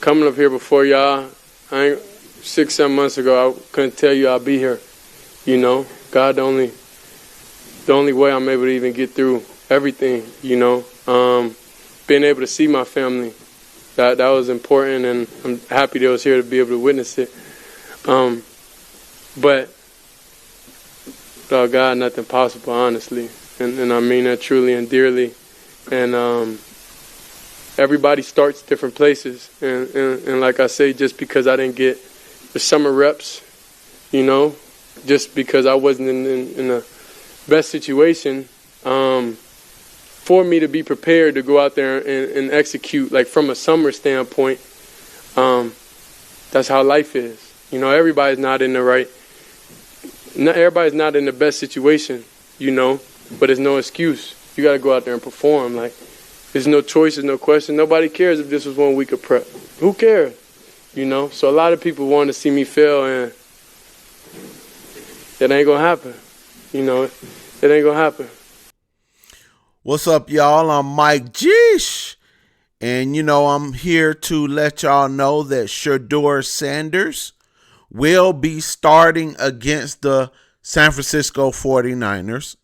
coming up here before y'all, 6-7 months ago, I couldn't tell you I'll be here. You know, God, the only way I'm able to even get through everything. You know, being able to see my family, that was important, and I'm happy they was here to be able to witness it. But without God, nothing possible, honestly, and I mean that truly and dearly. And everybody starts different places, and like I say, just because I didn't get the summer reps, you know, just because I wasn't in the best situation, for me to be prepared to go out there and execute, like from a summer standpoint, that's how life is. You know, everybody's not in the best situation, you know, but there's no excuse. You got to go out there and perform. Like, there's no choice, there's no question. Nobody cares if this was 1 week of prep. Who cares? You know, so a lot of people want to see me fail, and it ain't going to happen. You know, it ain't going to happen. What's up, y'all? I'm Mike Geesh, and, you know, I'm here to let y'all know that Shedeur Sanders will be starting against the San Francisco 49ers.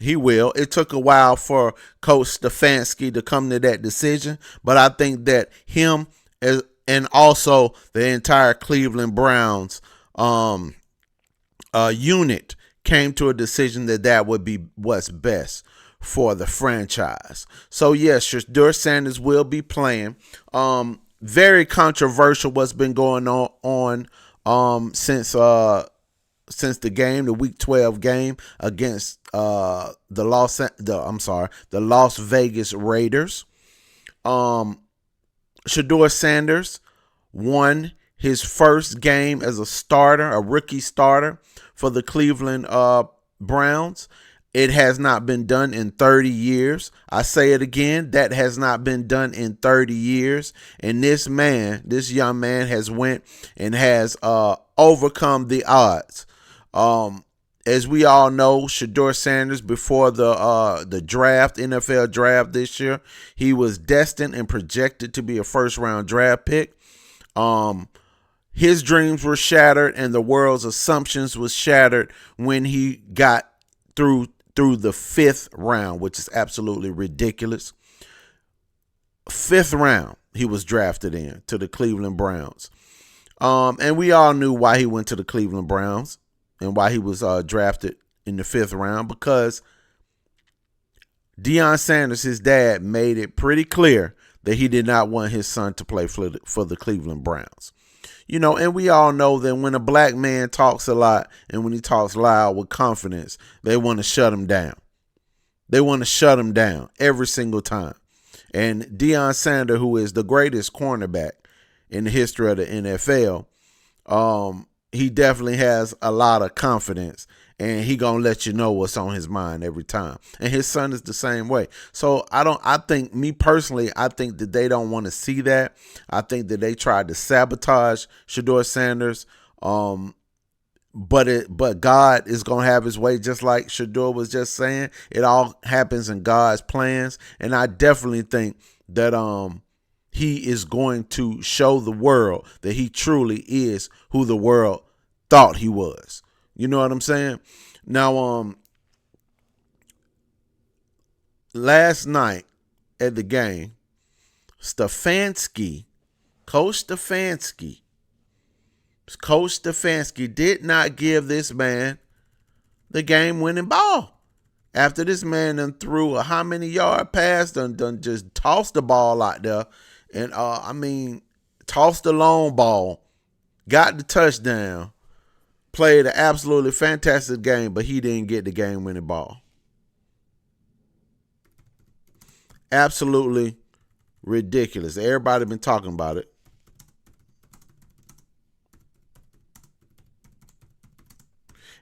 He will. It took a while for Coach Stefanski to come to that decision, but I think that him and also the entire Cleveland Browns unit came to a decision that would be what's best for the franchise. So yes, Shedeur Sanders will be playing. Very controversial what's been going on since the game, the Week 12 game against the Las Vegas Raiders. Shedeur Sanders won his first game as a starter, a rookie starter for the Cleveland Browns. It has not been done in 30 years. I say it again, that has not been done in 30 years. And this young man has went and has overcome the odds. As we all know, Shedeur Sanders, before the draft, NFL draft this year, he was destined and projected to be a first-round draft pick. His dreams were shattered, and the world's assumptions was shattered when he got through the 5th round, which is absolutely ridiculous. 5th round, he was drafted in to the Cleveland Browns. And we all knew why he went to the Cleveland Browns and why he was drafted in the 5th round, because Deion Sanders, his dad, made it pretty clear that he did not want his son to play for the Cleveland Browns. You know, and we all know that when a black man talks a lot and when he talks loud with confidence, they want to shut him down. They want to shut him down every single time. And Deion Sanders, who is the greatest cornerback in the history of the NFL, he definitely has a lot of confidence, and he gonna let you know what's on his mind every time. And his son is the same way. So I think that they don't want to see that. I think that they tried to sabotage Shedeur Sanders. But God is gonna have his way, just like Shedeur was just saying. It all happens in God's plans, and I definitely think that he is going to show the world that he truly is who the world thought he was. You know what I'm saying? Now, last night at the game, Coach Stefanski did not give this man the game-winning ball. After this man done threw a how many yard pass, done just tossed the ball out there, and tossed the long ball, got the touchdown, played an absolutely fantastic game, but he didn't get the game-winning ball. Absolutely ridiculous. Everybody been talking about it.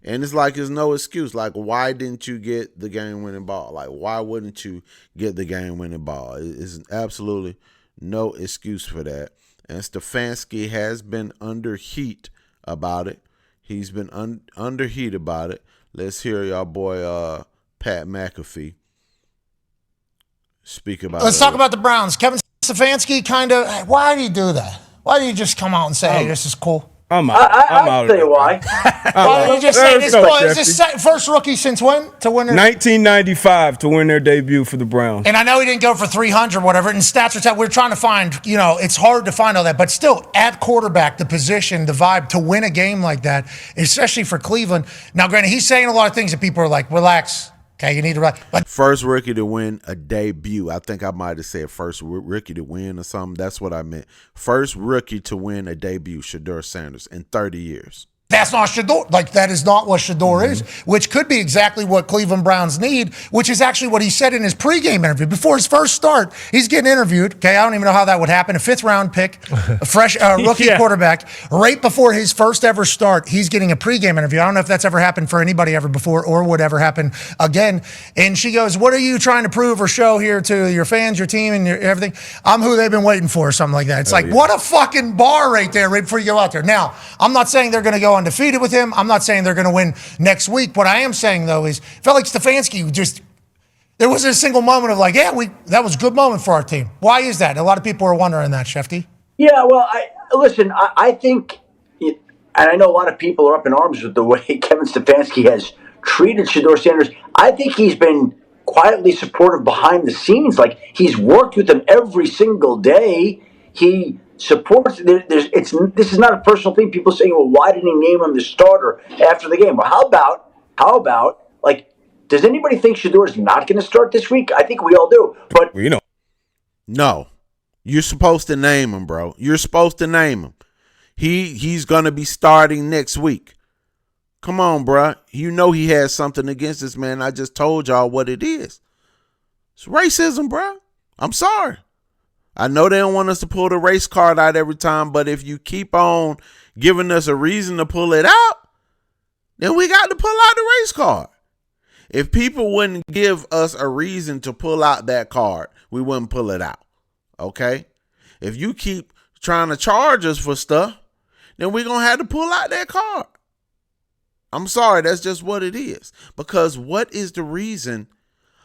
And it's like there's no excuse. Like, why didn't you get the game-winning ball? Like, why wouldn't you get the game-winning ball? It's absolutely no excuse for that. And Stefanski has been under heat about it. He's been under heat about it. Let's hear y'all boy Pat McAfee speak about it. Let's talk about the Browns. Kevin Stefanski why did he do that? Why don't you just come out and say, hey, this is cool? I'm out. I'll tell you why. Why don't you just say this is his first rookie since when to win their 1995 to win their debut for the Browns. And I know he didn't go for 300 whatever, and stats are telling. We're trying to find, it's hard to find all that, but still at quarterback, the position, the vibe to win a game like that, especially for Cleveland. Now, granted, he's saying a lot of things that people are like, relax. Okay, you need to relax. But first rookie to win a debut. I think I might have said first rookie to win or something. That's what I meant. First rookie to win a debut, Shedeur Sanders, in 30 years. That's not Shedeur. That is not what Shedeur is, which could be exactly what Cleveland Browns need, which is actually what he said in his pregame interview. Before his first start, he's getting interviewed. Okay, I don't even know how that would happen. A fifth-round pick, a fresh rookie quarterback. Right before his first ever start, he's getting a pregame interview. I don't know if that's ever happened for anybody ever before or would ever happen again. And she goes, what are you trying to prove or show here to your fans, your team, and everything? I'm who they've been waiting for, or something like that. It's what a fucking bar right there right before you go out there. Now, I'm not saying they're going to go undefeated with him. I'm not saying they're going to win next week. What I am saying, though, is felt like Stefanski there wasn't a single moment of that was a good moment for our team. Why is that? A lot of people are wondering that, Shefty. Yeah, well, I think, and I know a lot of people are up in arms with the way Kevin Stefanski has treated Shedeur Sanders. I think he's been quietly supportive behind the scenes. He's worked with them every single day. He supports. This is not a personal thing. People saying, "Well, why didn't he name him the starter after the game?" Well, how about does anybody think Shedeur is not going to start this week? I think we all do. But no, you're supposed to name him, bro. You're supposed to name him. He's going to be starting next week. Come on, bro. You know he has something against this man. I just told y'all what it is. It's racism, bro. I'm sorry. I know they don't want us to pull the race card out every time, but if you keep on giving us a reason to pull it out, then we got to pull out the race card. If people wouldn't give us a reason to pull out that card, we wouldn't pull it out. Okay? If you keep trying to charge us for stuff, then we're going to have to pull out that card. I'm sorry, that's just what it is. Because what is the reason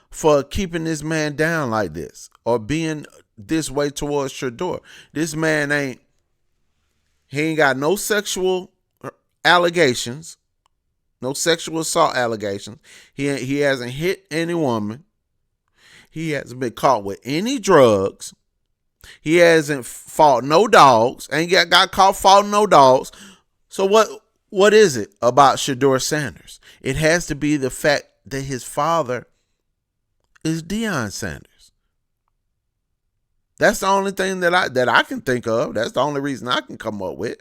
for keeping this man down like this or being this way towards Shedeur? This man he ain't got no sexual allegations, no sexual assault allegations. He hasn't hit any woman. He hasn't been caught with any drugs. He hasn't fought no dogs. Ain't got caught fighting no dogs. So what is it about Shedeur Sanders? It has to be the fact that his father is Deion Sanders. That's the only thing that I can think of. That's the only reason I can come up with.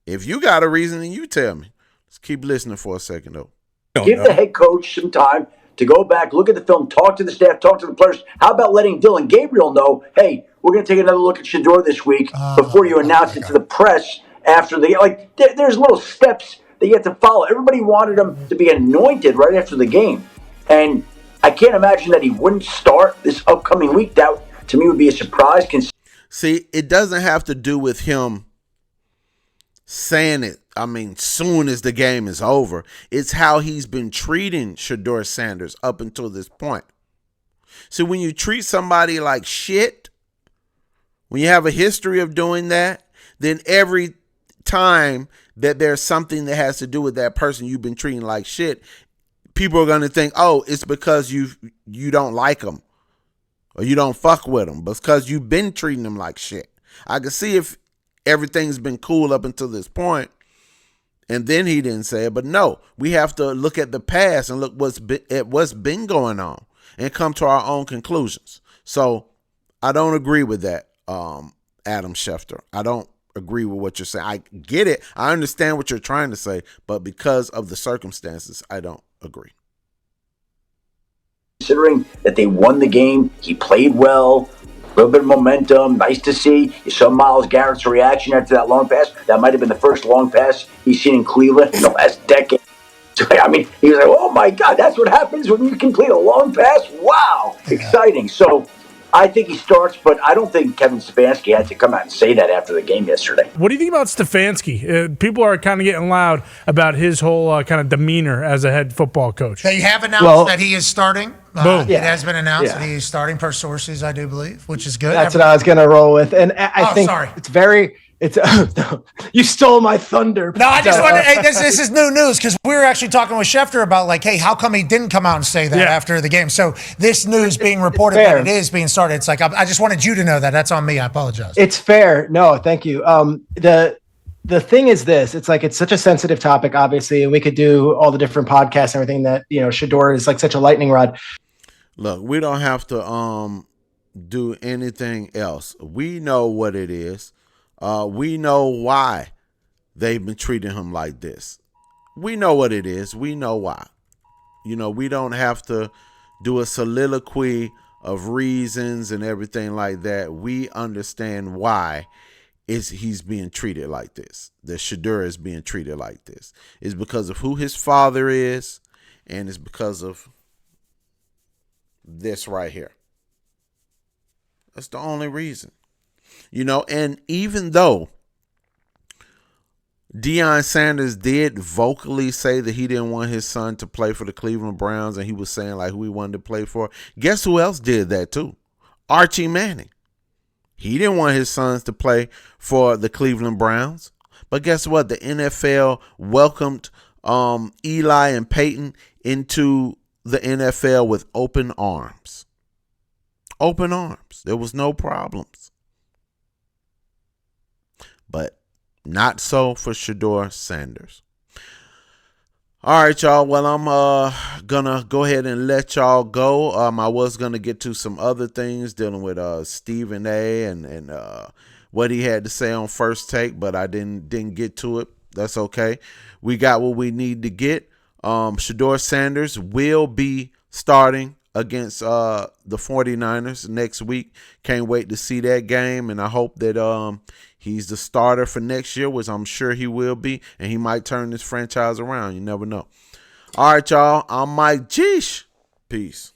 If you got a reason, then you tell me. Let's keep listening for a second, though. Give the head coach some time to go back, look at the film, talk to the staff, talk to the players. How about letting Dylan Gabriel know, hey, we're going to take another look at Shedeur this week before you announce it to the press after the there's little steps that you have to follow. Everybody wanted him to be anointed right after the game. And I can't imagine that he wouldn't start this upcoming week. That, to me, would be a surprise. See, it doesn't have to do with him saying it, soon as the game is over. It's how he's been treating Shedeur Sanders up until this point. So when you treat somebody like shit, when you have a history of doing that, then every time that there's something that has to do with that person you've been treating like shit, people are going to think, oh, it's because you don't like them or you don't fuck with them, because you've been treating them like shit. I can see if everything's been cool up until this point, and then he didn't say it. But no, we have to look at the past and look at what's been going on and come to our own conclusions. So I don't agree with that, Adam Schefter. I don't agree with what you're saying. I get it. I understand what you're trying to say, but because of the circumstances, I don't agree. Considering that they won the game, he played well, a little bit of momentum, nice to see. You saw Myles Garrett's reaction after that long pass. That might have been the first long pass he's seen in Cleveland in the last decade. So, he was like, oh my God, that's what happens when you complete a long pass? Wow, exciting. So I think he starts, but I don't think Kevin Stefanski had to come out and say that after the game yesterday. What do you think about Stefanski? People are kind of getting loud about his whole kind of demeanor as a head football coach. They have announced that he is starting. Boom. It has been announced that he is starting per sources, I do believe, which is good. That's what I was going to roll with. And I think it's very It's you stole my thunder. No, I just wanted. Hey, this is new news because we were actually talking with Schefter about like, hey, how come he didn't come out and say that after the game? So this news being reported that it is being started. It's like I just wanted you to know that. That's on me. I apologize. It's fair. No, thank you. The thing is this. It's like it's such a sensitive topic, obviously, and we could do all the different podcasts and everything that Shedeur is like such a lightning rod. Look, we don't have to do anything else. We know what it is. We know why they've been treating him like this. We know what it is. We know why. We don't have to do a soliloquy of reasons and everything like that. We understand why he's being treated like this. The Shedeur is being treated like this. It's because of who his father is, and it's because of this right here. That's the only reason. And even though Deion Sanders did vocally say that he didn't want his son to play for the Cleveland Browns, and he was saying like who he wanted to play for, guess who else did that too? Archie Manning. He didn't want his sons to play for the Cleveland Browns. But guess what? The NFL welcomed Eli and Peyton into the NFL with open arms. Open arms. There was no problems. But not so for Shedeur Sanders. All right, y'all. Well, I'm gonna go ahead and let y'all go. I was gonna get to some other things dealing with Stephen A. and what he had to say on First Take, but I didn't get to it. That's okay. We got what we need to get. Shedeur Sanders will be starting against the 49ers next week. Can't wait to see that game, and I hope that he's the starter for next year, which I'm sure he will be, and he might turn this franchise around. You never know. All right, y'all. I'm Mike Geesh. Peace.